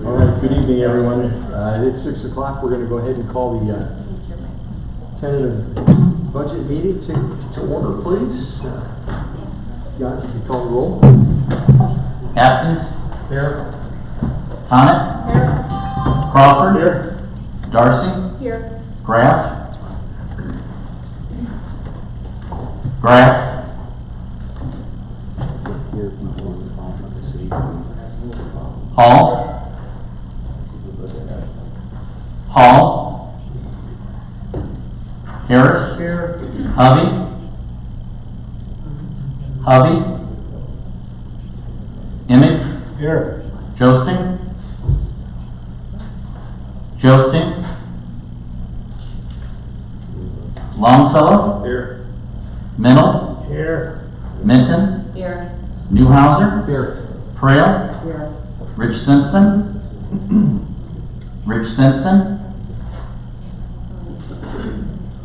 All right, good evening, everyone. It's 6 o'clock. We're going to go ahead and call the tentative budget meeting to order, please. John, could you call the roll? Atkins? Here. Tonic? Here. Crawford? Here. Darcy? Here. Graff? Graff? Hall? Hall? Harris? Here. Hovey? Hovey? Emick? Here. Josting? Josting? Longfellow? Here. Mennel? Here. Minton? Here. Newhouser? Here. Prail? Here. Rich Stimson? Rich Stimson?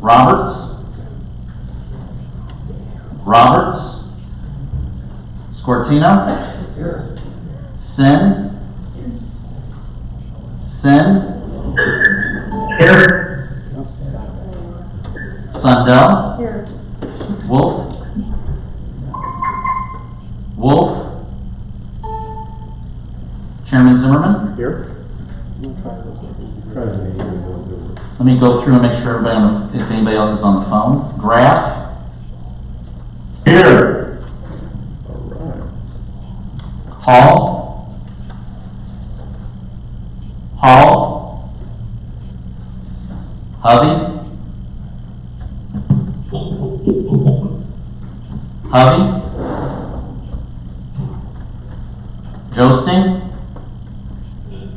Roberts? Roberts? Scortino? Here. Sin? Sin? Here. Sundell? Here. Wolf? Wolf? Chairman Zimmerman? Here. Let me go through and make sure if anybody else is on the phone. Graff? Here. Hall? Hall? Hovey? Hovey? Josting?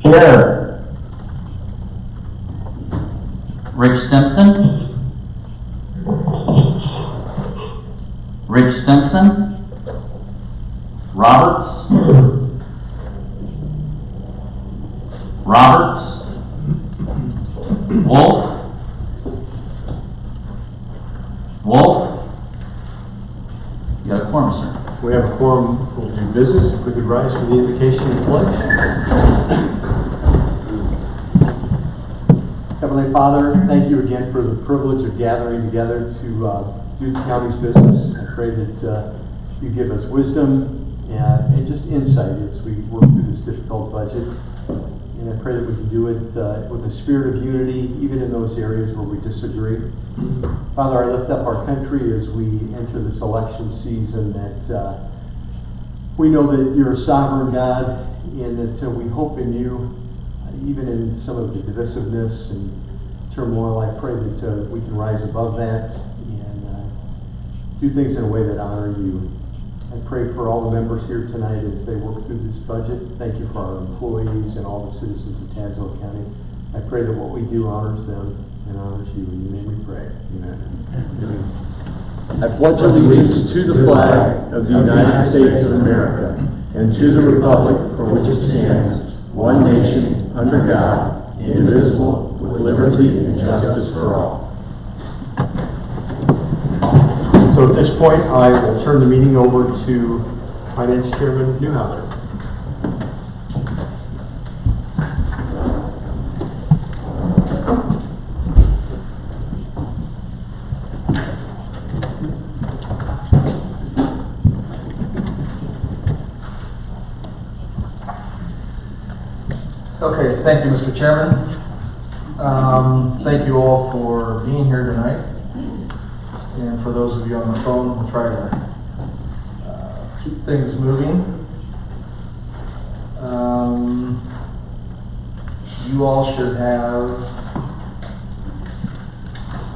Here. Rich Stimson? Rich Stimson? Roberts? Roberts? Wolf? Wolf? You got a quorum, sir. We have a quorum for the business. If we could rise for the invocation and pledge. Heavenly Father, thank you again for the privilege of gathering together to do the county's business. I pray that you give us wisdom and just insight as we work through this difficult budget. And I pray that we can do it with a spirit of unity, even in those areas where we disagree. Father, I lift up our country as we enter this election season, that we know that you're a sovereign God, and that we hope in you, even in some of the divisiveness and turmoil. I pray that we can rise above that and do things in a way that honor you. I pray for all the members here tonight as they work through this budget. Thank you for our employees and all the citizens of Tazewell County. I pray that what we do honors them and honors you. In your name we pray. Amen. I pledge allegiance to the flag of the United States of America and to the republic for which it stands, one nation, under God, indivisible, with liberty and justice for all. So at this point, I will turn the meeting over to Finance Chairman Newhouser. Okay, thank you, Mr. Chairman. Thank you all for being here tonight. And for those of you on the phone, we'll try to keep things moving. You all should have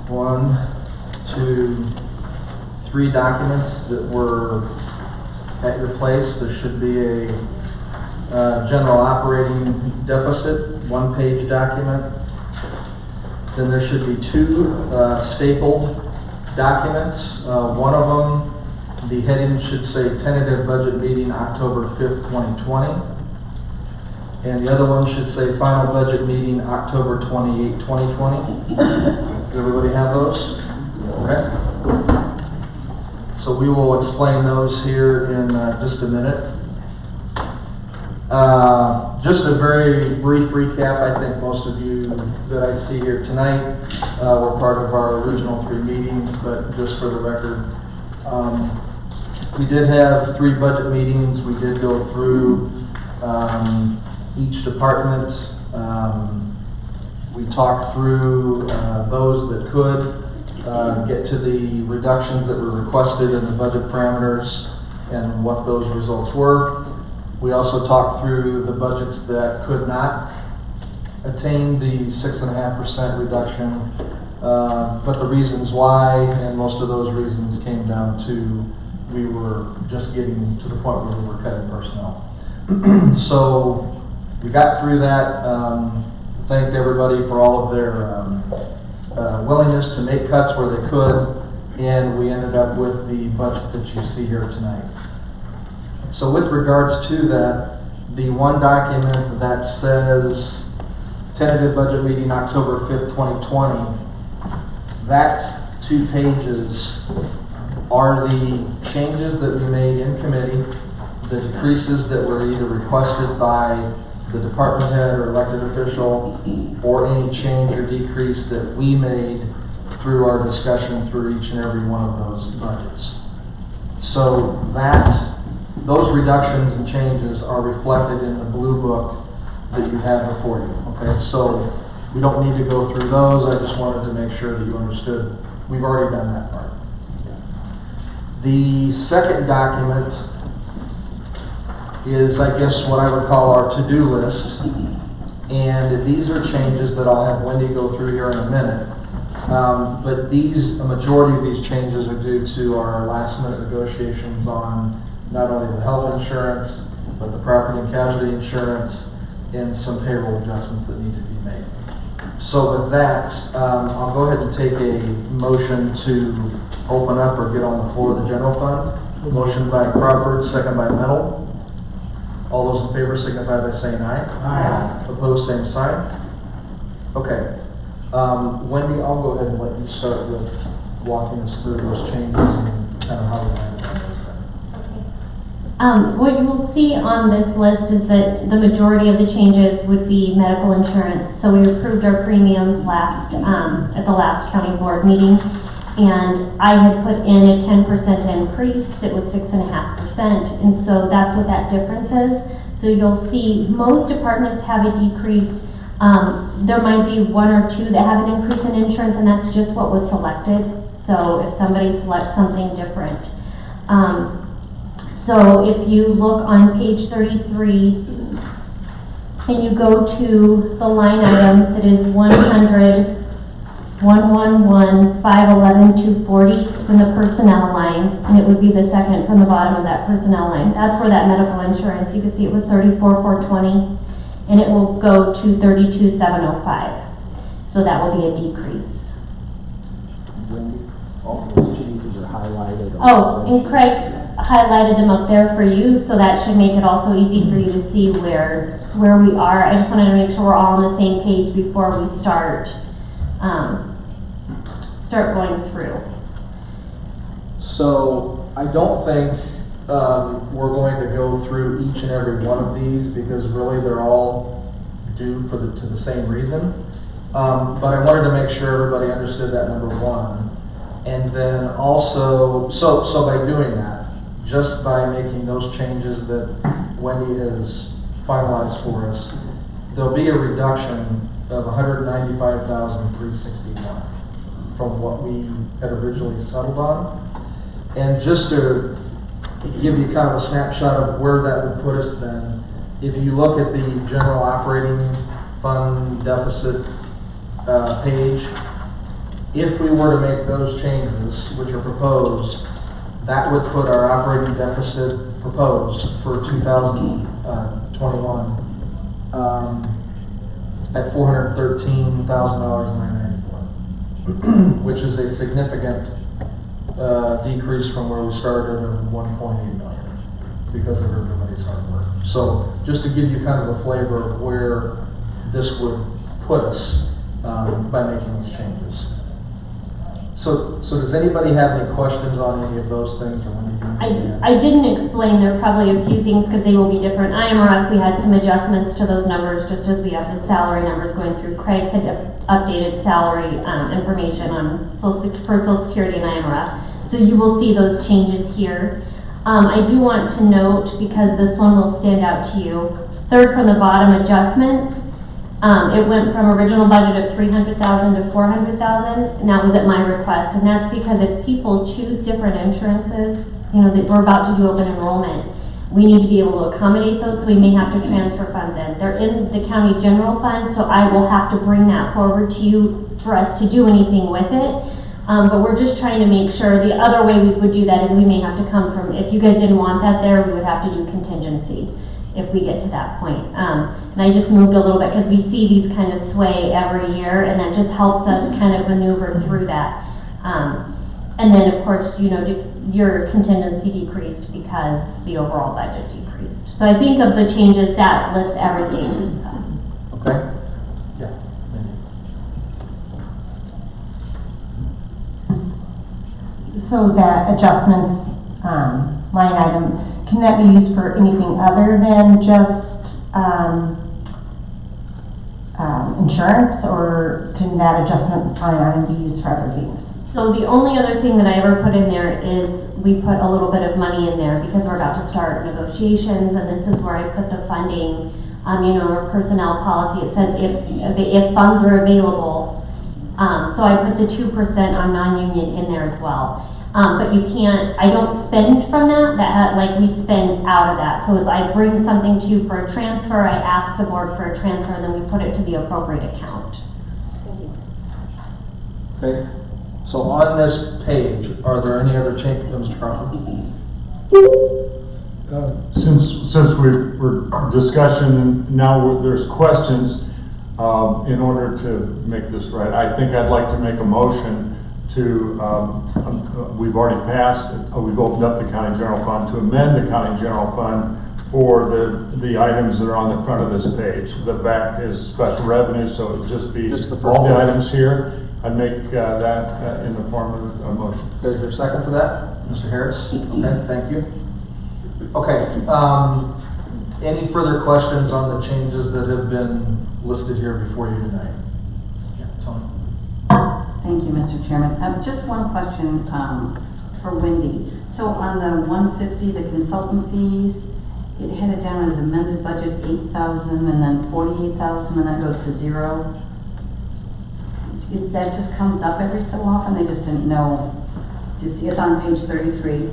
1, 2, 3 documents that were at your place. There should be a general operating deficit, 1-page document. Then there should be 2 stapled documents. One of them, the heading should say tentative budget meeting October 5th, 2020. And the other one should say final budget meeting October 28, 2020. Does everybody have those? Okay. So we will explain those here in just a minute. Just a very brief recap. I think most of you that I see here tonight were part of our original 3 meetings, but just for the record, we did have 3 budget meetings. We did go through each department. We talked through those that could get to the reductions that were requested in the budget parameters and what those results were. We also talked through the budgets that could not attain the 6.5% reduction, but the reasons why, and most of those reasons came down to we were just getting to the point where we were cutting personnel. So we got through that. Thanked everybody for all of their willingness to make cuts where they could, and we ended up with the budget that you see here tonight. So with regards to that, the one document that says tentative budget meeting October 5th, 2020, that 2 pages are the changes that we made in committee, the decreases that were either requested by the department head or elected official, or any change or decrease that we made through our discussion through each and every one of those budgets. So those reductions and changes are reflected in the blue book that you have before you. Okay, so we don't need to go through those. I just wanted to make sure that you understood we've already done that part. The second document is, I guess, what I would call our to-do list. And these are changes that I'll have Wendy go through here in a minute. But a majority of these changes are due to our last minute negotiations on not only the health insurance, but the property and casualty insurance, and some payroll adjustments that need to be made. So with that, I'll go ahead and take a motion to open up or get on the floor of the general fund. Motion by Crawford, second by Metal. All those in favor signify by saying aye. Aye. Opposed, same sign. Okay. Wendy, I'll go ahead and let you start with walking us through those changes and kind of how we landed on those. What you will see on this list is that the majority of the changes would be medical insurance. So we approved our premiums at the last county board meeting, and I had put in a 10% increase. It was 6.5%, and so that's what that difference is. So you'll see most departments have a decrease. There might be 1 or 2 that have an increase in insurance, and that's just what was selected. So if somebody selects something different. So if you look on page 33 and you go to the line item that is 100-111-511-240, it's in the personnel line, and it would be the second from the bottom of that personnel line. That's where that medical insurance, you can see it was 34,420, and it will go to 32,705. So that will be a decrease. Wendy, all those changes are highlighted. Oh, and Craig's highlighted them up there for you, so that should make it also easy for you to see where we are. I just wanted to make sure we're all on the same page before we start going through. So I don't think we're going to go through each and every one of these because really they're all due to the same reason. But I wanted to make sure everybody understood that, number one. And then also, so by doing that, just by making those changes that Wendy has finalized for us, there'll be a reduction of $195,361 from what we had originally settled on. And just to give you kind of a snapshot of where that would put us then, if you look at the general operating fund deficit page, if we were to make those changes, which are proposed, that would put our operating deficit proposed for 2021 at $413,994, which is a significant decrease from where we started of 1.8 million because of everybody's hard work. So just to give you kind of a flavor of where this would put us by making these changes. So does anybody have any questions on any of those things, or when you do? I didn't explain, there are probably a few things because they will be different. IMRF, we had some adjustments to those numbers just as we have the salary numbers going through. Craig had updated salary information on for Social Security and IMRF. So you will see those changes here. I do want to note, because this one will stand out to you, third from the bottom, adjustments. It went from original budget of $300,000 to $400,000, and that was at my request. And that's because if people choose different insurances, you know, that we're about to do open enrollment, we need to be able to accommodate those, so we may have to transfer funds in. They're in the county general fund, so I will have to bring that forward to you for us to do anything with it. But we're just trying to make sure. The other way we would do that is we may have to come from, if you guys didn't want that there, we would have to do contingency if we get to that point. And I just moved a little bit because we see these kind of sway every year, and that just helps us kind of maneuver through that. And then of course, you know, your contingency decreased because the overall budget decreased. So I think of the changes, that lists everything. So. Okay. Yeah. So that adjustments line item, can that be used for anything other than just insurance, or can that adjustment line item be used for other things? So the only other thing that I ever put in there is we put a little bit of money in there because we're about to start negotiations, and this is where I put the funding. You know, our personnel policy, it says if funds are available. So I put the 2% on non-union in there as well. But you can't, I don't spend from that, like we spend out of that. So it's I bring something to you for a transfer, I ask the board for a transfer, and then we put it to the appropriate account. Okay. So on this page, are there any other changes, Mr. Crawford? Since we're discussion, now there's questions, in order to make this right, I think I'd like to make a motion to, we've already passed, we've opened up the county general fund, to amend the county general fund for the items that are on the front of this page. The back is special revenue, so it would just be all the items here. I'd make that in the form of a motion. Is there a second for that? Mr. Harris? Okay, thank you. Okay, any further questions on the changes that have been listed here before you tonight? Yeah, Tony. Thank you, Mr. Chairman. Just one question for Wendy. So on the 150, the consultant fees, it had it down as amended budget 8,000 and then 48,000, and that goes to zero. That just comes up every so often. I just didn't know. Do you see it's on page 33?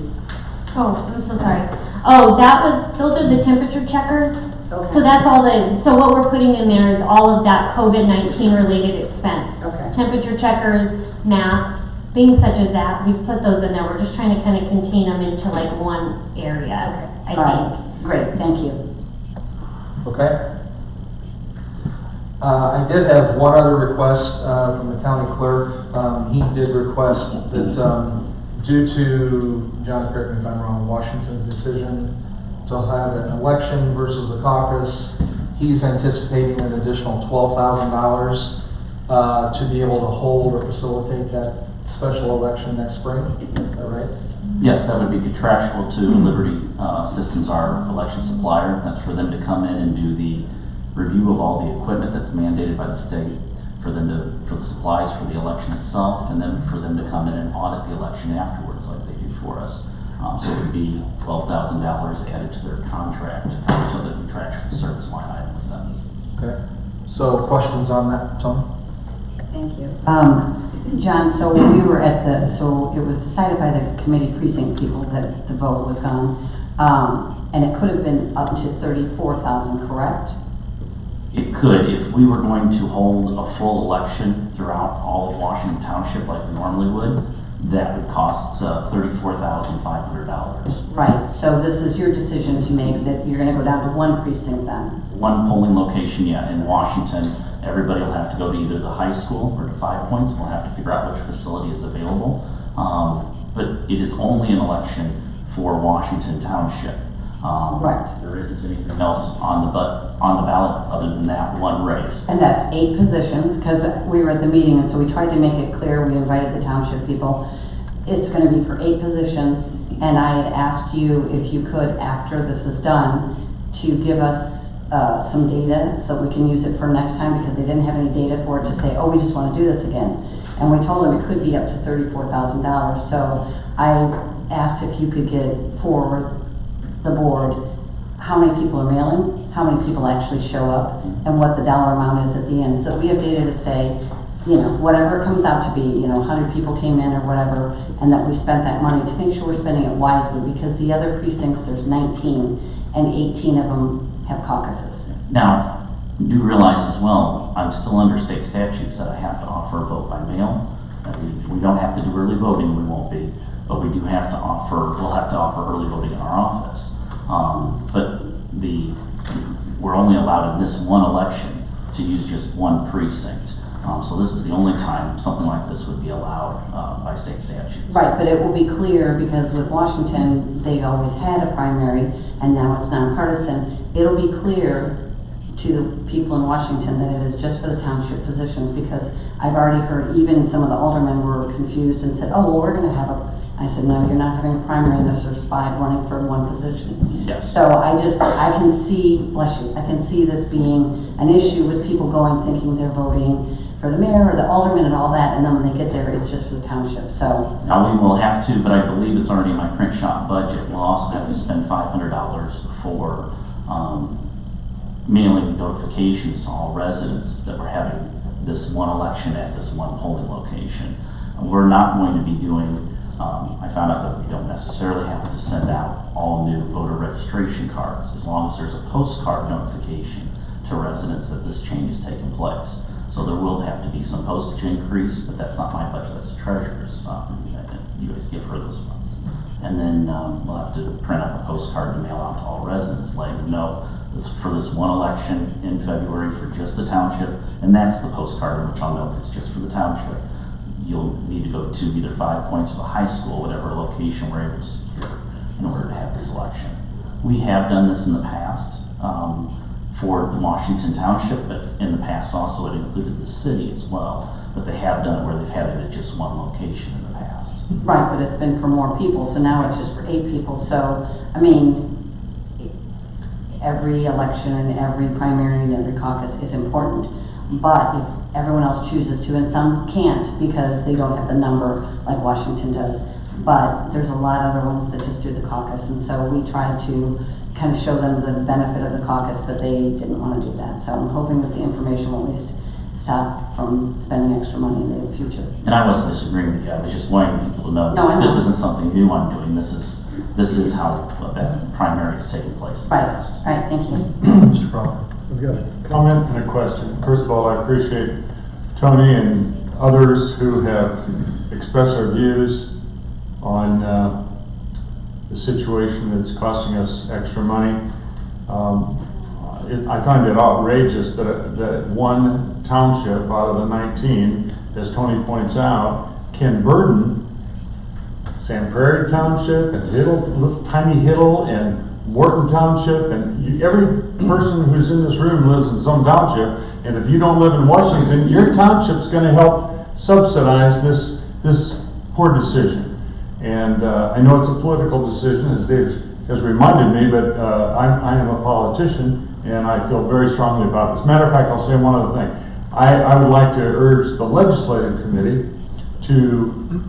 Oh, I'm so sorry. Oh, those are the temperature checkers. Okay. So that's all so what we're putting in there is all of that COVID-19 related expense. Okay. Temperature checkers, masks, things such as that. We've put those in there. We're just trying to kind of contain them into like one area, I think. Great, thank you. Okay. I did have one other request from the county clerk. He did request that due to, John, correct me if I'm wrong, Washington's decision to have an election versus a caucus, he's anticipating an additional $12,000 to be able to hold or facilitate that special election next spring. Is that right? Yes, that would be contractual to Liberty Systems, our election supplier. That's for them to come in and do the review of all the equipment that's mandated by the state, for the supplies for the election itself, and then for them to come in and audit the election afterwards, like they do for us. So it would be $12,000 added to their contract, to the contractual service line item with them. Okay. So questions on that, Tony? Thank you. John, so we were at so it was decided by the committee precinct people that the vote was gone, and it could have been up to 34,000, correct? It could, if we were going to hold a full election throughout all of Washington Township like we normally would, that would cost $34,500. Right, so this is your decision to make, that you're gonna go down to one precinct then? One polling location, yeah, in Washington. Everybody will have to go to either the high school or to 5 Points. We'll have to figure out which facility is available. But it is only an election for Washington Township. Right. There isn't anything else on the ballot other than that one race. And that's 8 positions, because we were at the meeting, and so we tried to make it clear, we invited the township people. It's gonna be for 8 positions, and I had asked you if you could, after this is done, to give us some data so we can use it for next time, because they didn't have any data for it to say, oh, we just wanna do this again. And we told them it could be up to $34,000, so I asked if you could get for the board how many people are mailing, how many people actually show up, and what the dollar amount is at the end. So we have data to say, you know, whatever it comes out to be, you know, 100 people came in or whatever, and that we spent that money to make sure we're spending it wisely, because the other precincts, there's 19, and 18 of them have caucuses. Now, do realize as well, I'm still under state statutes that I have to offer a vote by mail. And we don't have to do early voting, we won't be, but we do have to offer, we'll have to offer early voting in our office. But we're only allowed in this one election to use just one precinct. So this is the only time something like this would be allowed by state statutes. Right, but it will be clear, because with Washington, they always had a primary, and now it's nonpartisan. It'll be clear to the people in Washington that it is just for the township positions, because I've already heard even some of the aldermen were confused and said, oh, well, we're gonna have I said, no, you're not having a primary unless there's 5 running for one position. Yes. So I can see, bless you, I can see this being an issue with people going, thinking they're voting for the mayor or the alderman and all that, and then when they get there, it's just for the township, so. Now we will have to, but I believe it's already in my print shop budget, we'll also have to spend $500 for mailing notifications to all residents that we're having this one election at this one polling location. We're not going to be doing, I found out that we don't necessarily have to send out all new voter registration cards, as long as there's a postcard notification to residents that this change is taking place. So there will have to be some postage increase, but that's not my budget, that's the treasurer's. You guys give her those funds. And then we'll have to print up a postcard to mail out to all residents, letting them know for this one election in February for just the township, and that's the postcard in which I'll know it's just for the township. You'll need to go to either 5 points of a high school, whatever location we're able to secure in order to have this election. We have done this in the past for the Washington Township, but in the past also it included the city as well. But they have done it where they've had it at just one location in the past. Right, but it's been for more people, so now it's just for 8 people. So, I mean, every election and every primary and every caucus is important. But if everyone else chooses to, and some can't because they don't have the number like Washington does, but there's a lot of other ones that just do the caucus, and so we tried to kind of show them the benefit of the caucus, but they didn't want to do that. So I'm hoping that the information will at least stop from spending extra money in the future. And I wasn't disagreeing with you, I was just wanting people to know No, I that this know. isn't something new I'm doing, this is how that primary is taking place in the Right, past. right, thank you. Mr. Crawford. I've got a comment and a question. First of all, I appreciate Tony and others who have expressed their views on the situation that's costing us extra money. I find it outrageous that one township out of the 19, as Tony points out, can burden Sand Prairie Township and Tiny Hiddle and Morton Township, and every person who's in this room lives in some township, and if you don't live in Washington, your township's going to help subsidize this poor decision. And I know it's a political decision, as Dave has reminded me, but I am a politician, and I feel very strongly about this. Matter of fact, I'll say one other thing. I would like to urge the legislative committee to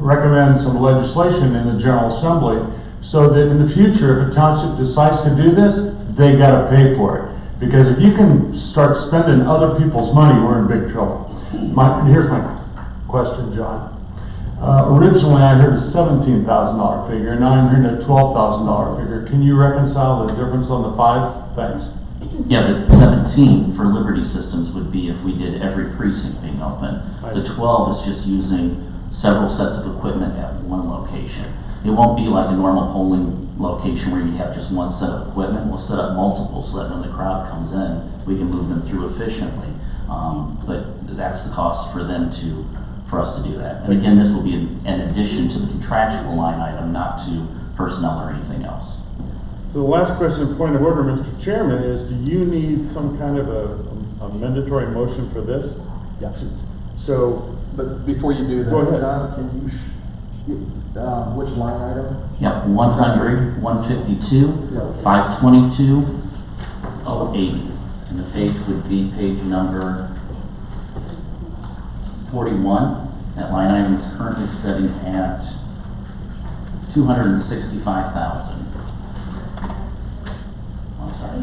recommend some legislation in the General Assembly so that in the future, if a township decides to do this, they gotta pay for it. Because if you can start spending other people's money, we're in big trouble. Here's my question, John. Originally, I heard a $17,000 figure, now I'm hearing a $12,000 figure. Can you reconcile the difference on the 5? Thanks. Yeah, the 17 for Liberty Systems would be if we did every precinct being open. The 12 is just using several sets of equipment at one location. It won't be like a normal polling location where you have just one set of equipment. We'll set up multiple so that when the crowd comes in, we can move them through efficiently. But that's the cost for us to do that. And again, this will be in addition to the contractual line item, not to personnel or anything else. So the last question, point of order, Mr. Chairman, is do you need some kind of a mandatory motion for this? Yes. So, But before you do that, Go ahead. John, can you, which line item? Yep, 100, 152, Yeah. 522, 080. And the page would be page number 41. That line item is currently sitting at 265,000. I'm sorry.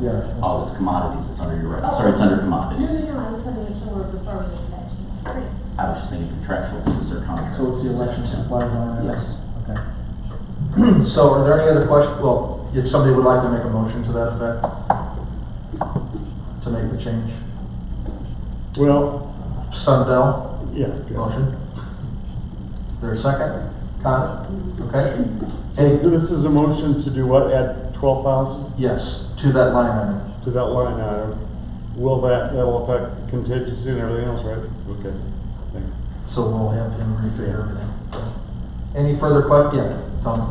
Yeah. Oh, it's commodities, it's under your, sorry, it's under commodities. I just want to make sure before we make that change. I was just thinking contractual, because they're contracts. So it's the election supplies line item? Yes. Okay. So are there any other questions? Well, if somebody would like to make a motion to that effect, to make the change. well, Sundell, yeah. motion. Is there a second? Connor? Okay. So this is a motion to do what, add 12,000 Yes, to that line item. to that line item? That'll affect contingency and everything else, right? Okay, thank you. So we'll have him refigure everything. Any further questions? Yeah, Tony?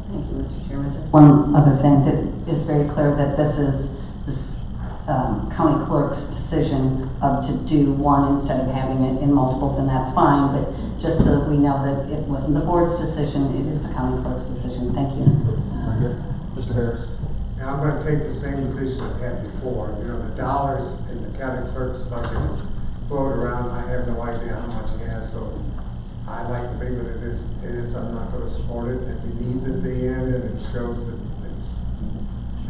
Thank you, Mr. Chairman. Just one other thing, that is very clear that this is county clerk's decision to do one instead of having it in multiples, and that's fine, but just so that we know that it wasn't the board's decision, it is the county clerk's decision. Thank you. Very good. Mr. Harris? And I'm gonna take the same position I had before. You know, the dollars in the county clerk's budget float around. I have no idea how much he has, so I like to think that it is, I'm not gonna support it. If he needs it at the end and it shows that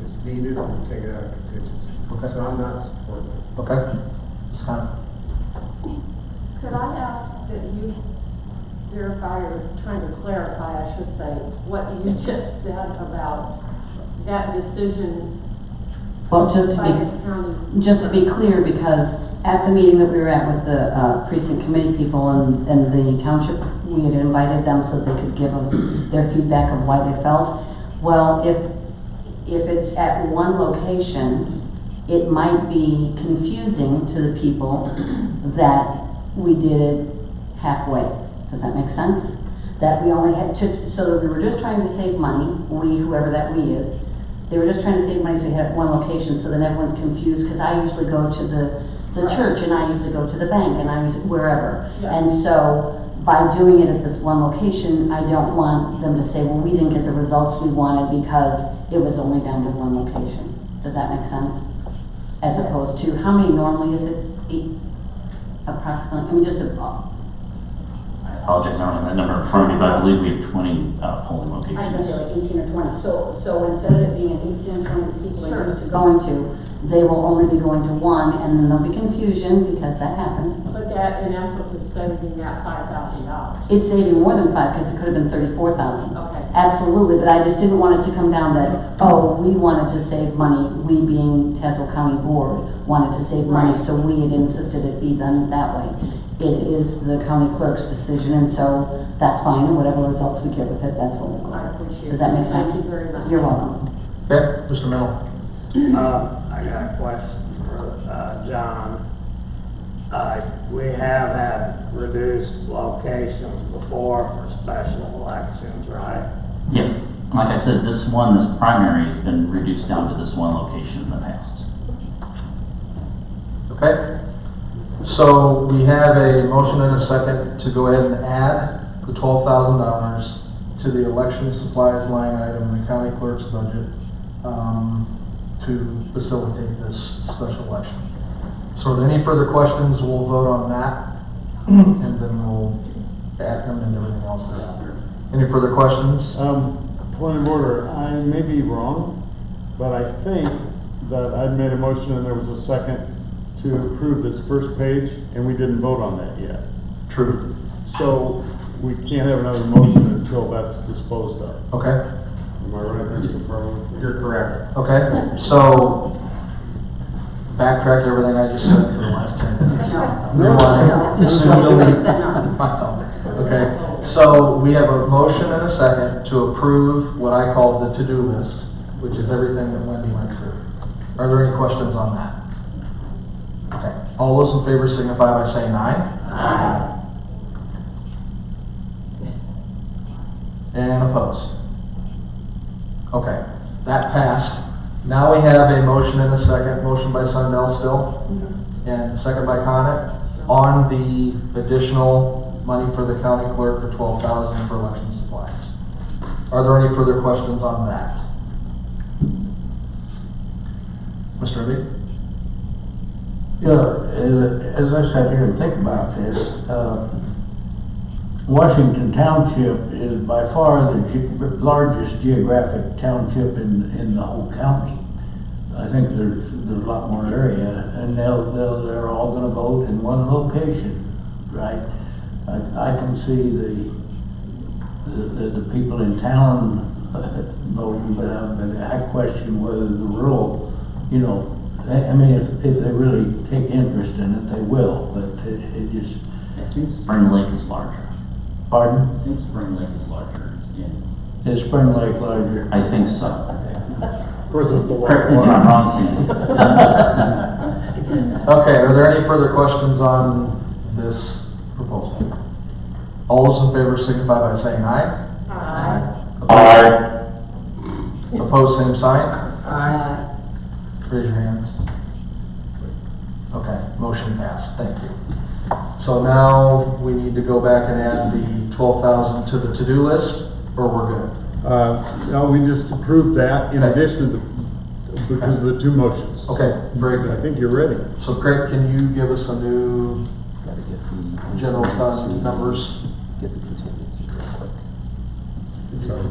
it's needed, I'm gonna take it out of contingency. Okay. So I'm not supporting it. Okay. Ms. Connor? Could I ask that you verify, or trying to clarify, I should say, what you just said about that decision Well, by the county? just to be clear, because at the meeting that we were at with the precinct committee people and the township, we had invited them so they could give us their feedback of why they felt. Well, if it's at one location, it might be confusing to the people that we did it halfway. Does that make sense? That we only had to, so that we were just trying to save money, we, whoever that we is, they were just trying to save money, so we had it at one location, so then everyone's confused, because I usually go to the church, and I usually go to the bank, and I usually, wherever. Yeah. And so, by doing it at this one location, I don't want them to say, well, we didn't get the results we wanted because it was only down to one location. Does that make sense? As opposed to, how many normally is it? 8 approximately? I mean, just a, I apologize, I don't have that number in front of me, but I believe we have 20 polling I was gonna locations. say like 18 or 20. So instead of it being an 18 or 20 people are used to going to, they will only be going to one, and then there'll be confusion because that happens. But that, in essence, is saving that $5,000. It's saving more than 5 because it could have been 34,000. Okay. Absolutely, but I just didn't want it to come down that, oh, we wanted to save money, we being Tazewell County Board wanted to save money, Right. so we had insisted it be done that way. It is the county clerk's decision, and so that's fine, and whatever results we get with it, that's what we'll I go. appreciate it. Does that make sense? Thank you very much. You're welcome. Okay, Mr. Mennel? I got a question for John. We have had reduced locations before for special elections, right? Yes, like I said, this primary has been reduced down to this one location in the past. Okay. So we have a motion and a second to go ahead and add the $12,000 to the election supplies line item in the county clerk's budget to facilitate this special election. So are there any further questions? We'll vote on that and then we'll add them and everything else thereafter. Any further questions? Point of order, I may be wrong, but I think that I'd made a motion and there was a second to approve this first page, and we didn't vote on that yet. True. So we can't have another motion until that's disposed of. Okay. Am I right, Mr. Farley? You're correct. Okay, so backtrack everything I just said for the last 10 minutes. Okay, so we have a motion and a second to approve what I call the to-do list, which is everything that Wendy went through. Are there any questions on that? Okay, all those in favor signify by saying aye. Aye. And opposed? Okay, that passed. Now we have a motion and a second. Motion by Sundell still, and second by Conick, on the additional money for the county clerk for $12,000 for election supplies. Are there any further questions on that? Mr. Lee? Yeah, as I sat here and think about this, Washington Township is by far the largest geographic township in the whole county. I think there's a lot more area, and they're all gonna vote in one location, right? I can see the people in town voting, but I question whether the rural, I mean, if they really take interest in it, they will, but it just. I think Spring Lake is larger. Pardon? I think Spring Lake is larger, yeah. Is Spring Lake larger? I think so. Of course, it's a lot. Correct me if I'm wrong, Sandy. Okay, are there any further questions on this proposal? All those in favor signify by saying aye. Aye. Opposed, same sign. Aye. Raise your hands. Okay, motion passed, thank you. So now we need to go back and add the 12,000 to the to-do list, or we're good? No, we just approved that in Okay. addition to because of the two motions. Okay, very I good. think you're ready. So Craig, can you give us some new general fund numbers? Get the contingency real quick. Sorry.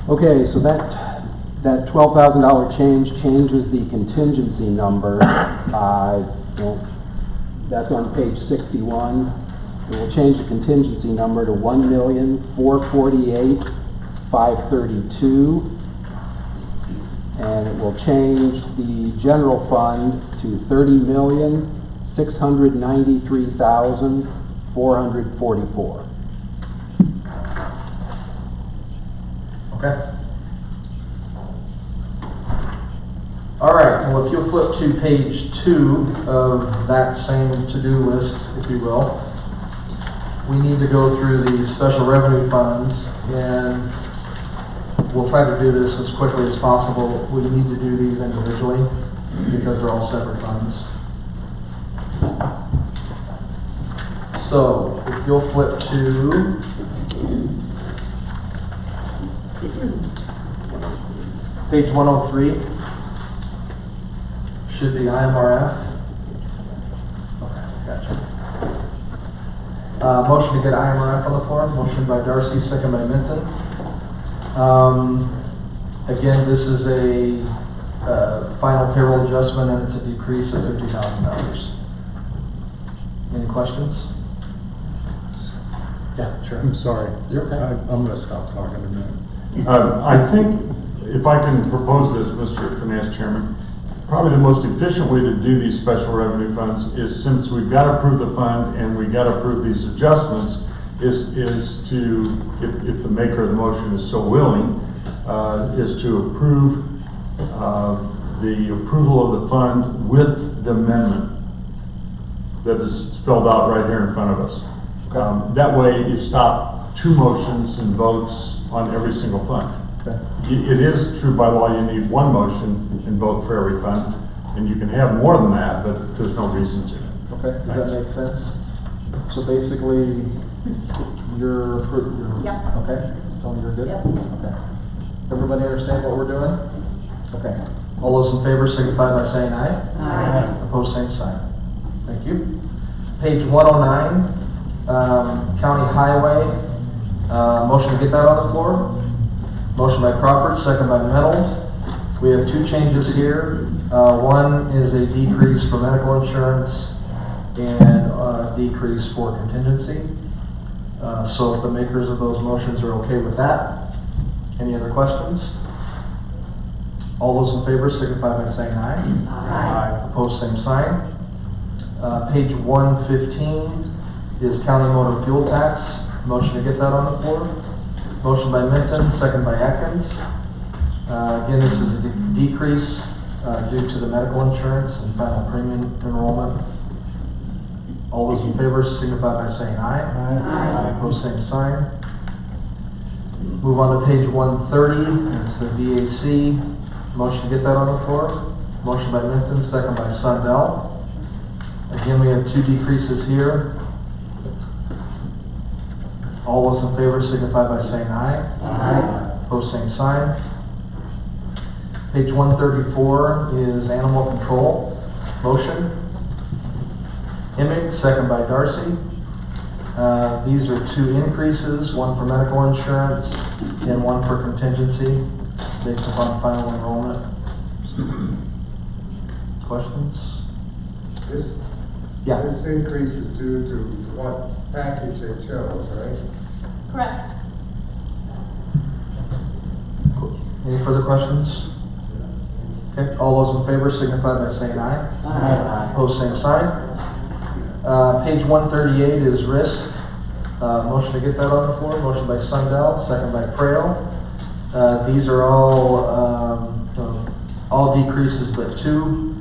Okay, so that $12,000 changes the contingency number. That's on page 61. It will change the contingency number to $1,448,532. And it will change the general fund to $30,693,444. Okay. All right, well, if you'll flip to page 2 of that same to-do list, if you will, we need to go through the special revenue funds, and we'll try to do this as quickly as possible. We need to do these individually because they're all separate funds. So, if you'll flip to page 103, should be IMRF. Okay, gotcha. Motion to get IMRF on the floor. Motion by Darcy, second by Minton. Again, this is a final payroll adjustment, and it's a decrease of $50,000. Any questions? Yeah, sure. I'm sorry. You're okay. I'm gonna stop talking in a minute. I think if I can propose this, Mr. Finance Chairman, probably the most efficient way to do these special revenue funds is, since we've got to approve the fund and we've got to approve these adjustments, is to, if the maker of the motion is so willing, is to approve the approval of the fund with the amendment that is spelled out right here in front of us. That way you stop two motions and votes on every single fund. Okay. It is true by law, you need one motion and vote for every fund, and you can have more than that, but there's no reason to. Okay, does that make sense? So basically, you're approved. Yep. Okay, Tony, you're good? Yep. Okay. Everybody understand what we're doing? Okay. All those in favor signify by saying aye. Aye. Opposed, same sign. Thank you. Page 109, County Highway. Motion to get that on the floor. Motion by Crawford, second by Menold. We have two changes here. One is a decrease for medical insurance and a decrease for contingency. So if the makers of those motions are okay with that, any other questions? All those in favor signify by saying aye. Aye. Opposed, same sign. Page 115 is county motor fuel tax. Motion to get that on the floor. Motion by Minton, second by Atkins. Again, this is a decrease due to the medical insurance and final premium enrollment. All those in favor signify by saying aye. Aye. Opposed, same sign. Move on to page 130, and it's the VAC. Motion to get that on the floor. Motion by Minton, second by Sundell. Again, we have two decreases here. All those in favor signify by saying aye. Aye. Opposed, same sign. Page 134 is animal control. Motion. Emick, second by Darcy. These are two increases, one for medical insurance and one for contingency based upon final enrollment. Questions? This, Yeah. this increase is due to what package they chose, right? Correct. Any further questions? Okay, all those in favor signify by saying aye. Aye. Opposed, same sign. Page 138 is risk. Motion to get that on the floor. Motion by Sundell, second by Prale. These are all decreases but two,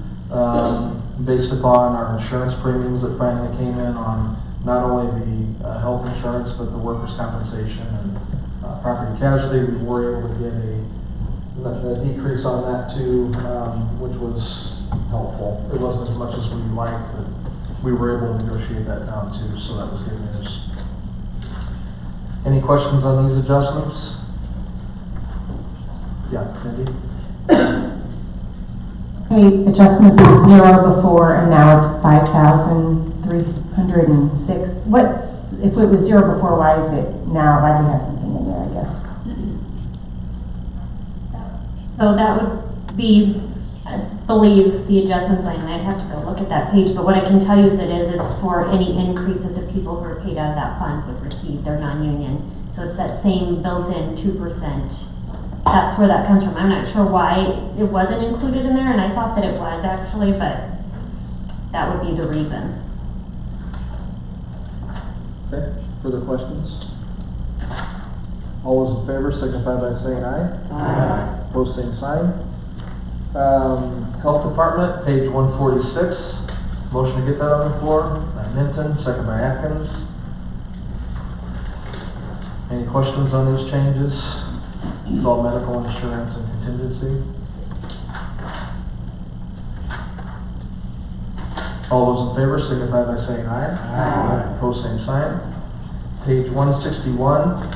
based upon our insurance premiums that finally came in on not only the health insurance but the workers' compensation and property casualty. We were able to get a decrease on that too, which was helpful. It wasn't as much as we liked, but we were able to negotiate that down too, so that was good news. Any questions on these adjustments? Yeah, Cindy? Okay, adjustments is 0 before, and now it's 5,306. What, if it was 0 before, why is it now? Why do we have something in there, I guess? So that would be, I believe, the adjustments line. I'd have to go look at that page, but what I can tell you is it's for any increase that the people who are paid out of that fund would receive. They're non-union. So it's that same built-in 2%. That's where that comes from. I'm not sure why it wasn't included in there, and I thought that it was actually, but that would be the reason. Okay, further questions? All those in favor signify by saying aye. Aye. Opposed, same sign. Health Department, page 146. Motion to get that on the floor. By Minton, second by Atkins. Any questions on these changes? It's all medical insurance and contingency. All those in favor signify by saying aye. Aye. Opposed, same sign. Page 161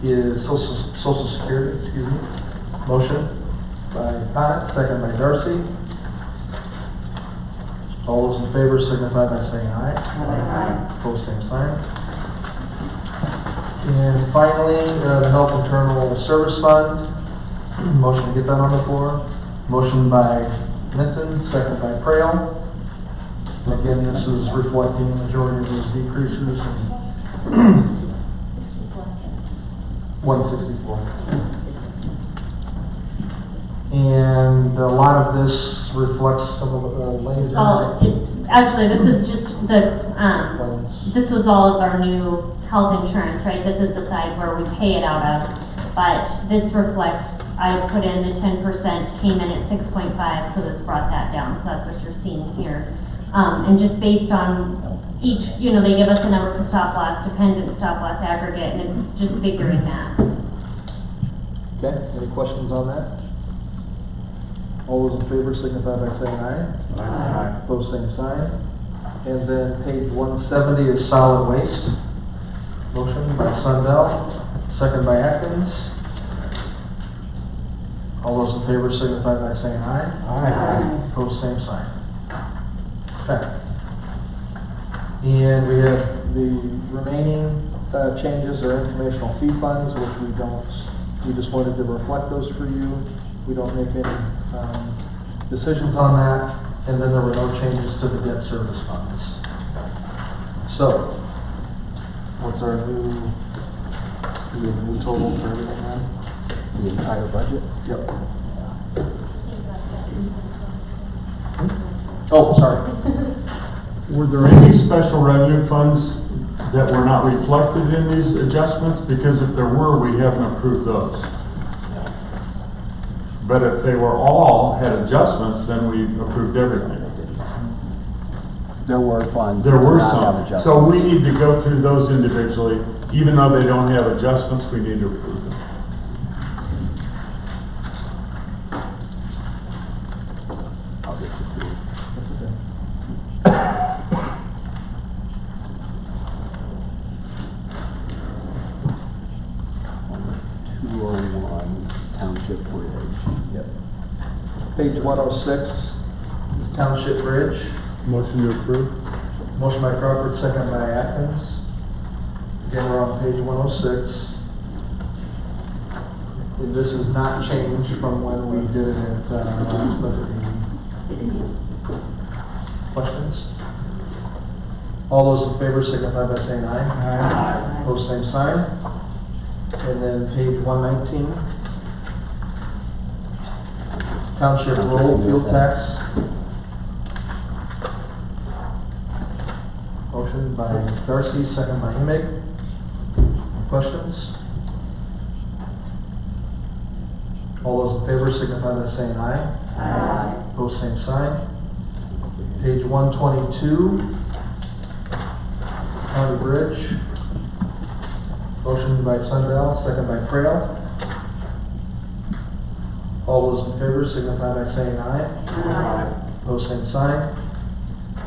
is Social Security, excuse me. Motion by Pat, second by Darcy. All those in favor signify by saying aye. Aye. Opposed, same sign. And finally, the Health Internal Service Fund. Motion to get that on the floor. Motion by Minton, second by Prale. Again, this is reflecting the majority of those decreases. 164. And a lot of this reflects some of the lanes. It's actually, this is just the, this was all of our new health insurance, right? This is the side where we pay it out of, but this reflects, I put in the 10% came in at 6.5, so this brought that down, so that's what you're seeing here. And just based on each, they give us a number for stop loss, dependent stop loss aggregate, and it's just figuring that. Okay, any questions on that? All those in favor signify by saying aye. Aye. Opposed, same sign. And then page 170 is solid waste. Motion by Sundell, second by Atkins. All those in favor signify by saying aye. Aye. Opposed, same sign. Okay. And we have the remaining changes are informational fee funds, which we just wanted to reflect those for you. We don't make any decisions on that. And then there were no changes to the debt service funds. So, what's our new, do we have a new total for everything then? The entire budget? Yep. Oh, sorry. Were there any special revenue funds that were not reflected in these adjustments? Because if there were, we haven't approved those. But if they were all had adjustments, then we approved everything. There were funds. There that were did not have some. adjustments. So we need to go through those individually. Even though they don't have adjustments, we need to approve them. I'll just approve. 201 Township Bridge. Yep. Page 106 is Township Bridge. Motion to approve? Motion by Crawford, second by Atkins. Again, we're on page 106. And this is not changed from when we did it at last budget meeting. Questions? All those in favor signify by saying aye. Aye. Opposed, same sign. And then page 119. Township roll fuel tax. Motion by Darcy, second by Emig. Questions? All those in favor signify by saying aye. Aye. Opposed, same sign. Page 122. County Bridge. Motion by Sundell, second by Frail. All those in favor signify by saying aye. Aye. Opposed, same sign.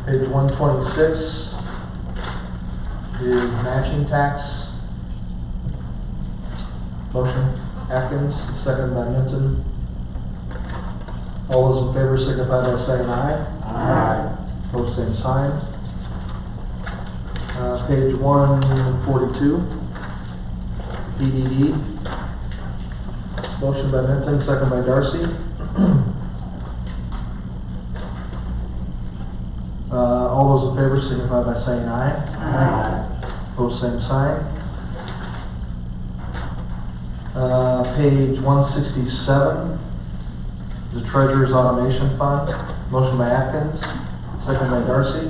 Page 126 is matching tax. Motion, Atkins, second by Minton. All those in favor signify by saying aye. Aye. Opposed, same sign. Page 142, PDD. Motion by Minton, second by Darcy. All those in favor signify by saying aye. Aye. Opposed, same sign. Page 167 is the Treasurer's Automation Fund. Motion by Atkins, second by Darcy.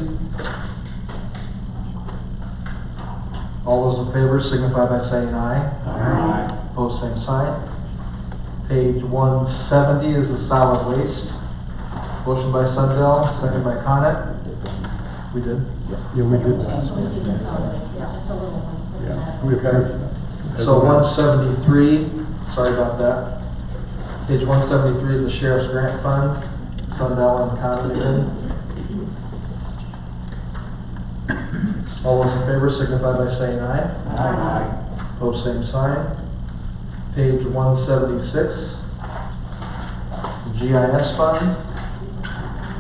All those in favor signify by saying aye. Aye. Opposed, same sign. Page 170 is the Solid Waste. Motion by Sundell, second by Conick. We did? Yeah, we did. Okay. So 173, sorry about that. Page 173 is the Sheriff's Grant Fund. Sundell and Conick. All those in favor signify by saying aye. Aye. Opposed, same sign. Page 176, the GIS Fund.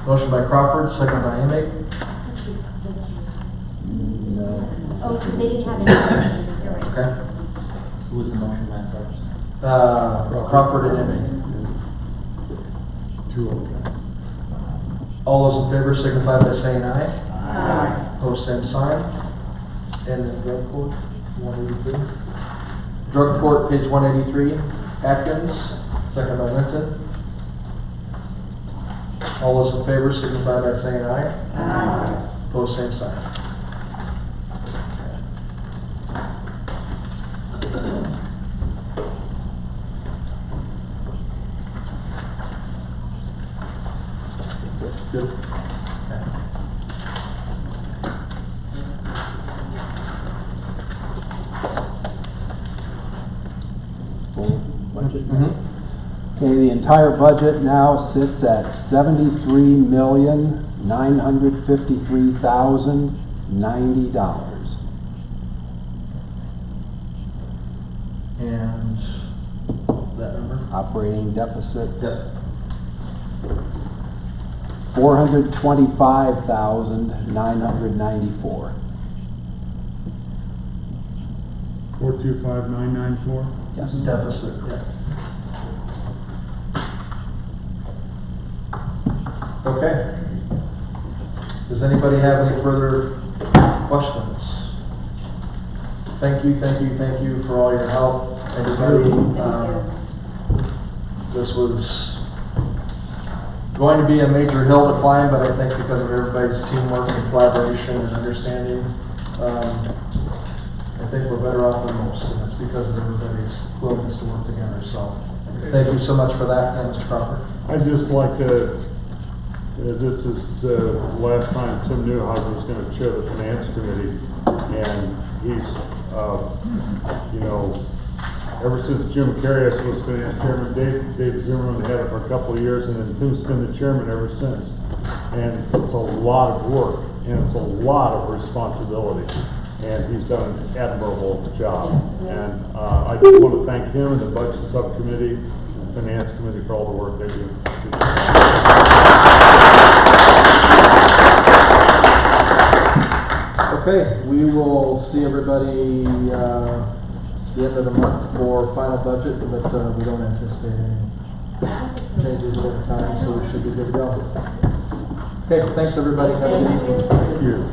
Motion by Crawford, second by Emig. Oh, because they didn't have it. You're right. Okay. Who was the motion, Matt? Crawford and Emig. All those in favor signify by saying aye. Aye. Opposed, same sign. And then drug court, 183. Drug court, page 183, Atkins, second by Minton. All those in favor signify by saying aye. Aye. Opposed, same sign. Good. Budget. Mm-hmm. Okay, the entire budget now sits at $73,953,090. And that number? Operating deficit, Yep. $425,994. 425994. Yes. Deficit, yeah. Okay. Does anybody have any further questions? Thank you for all your help, everybody. This was going to be a major hill to climb, but I think because of everybody's teamwork and collaboration and understanding, I think we're better off than most, and it's because of everybody's willingness to work together. So Thank you so much for that, Mr. Crawford. I'd just like to, this is the last time Tim Newhouser was gonna chair the finance committee, and he's, you know, ever since Jim Carius was finance chairman, Dave Zimmerman had it for a couple of years, and then Tim's been the chairman ever since. And it's a lot of work, and it's a lot of responsibility, and he's done an admirable job. And I just want to thank him and the budget subcommittee, and finance committee for all the work they do. Okay, we will see everybody, the end of the month for final budget, but, we don't anticipate any changes over time, so we should be good to go. Okay, thanks everybody, have a good evening. Thank you.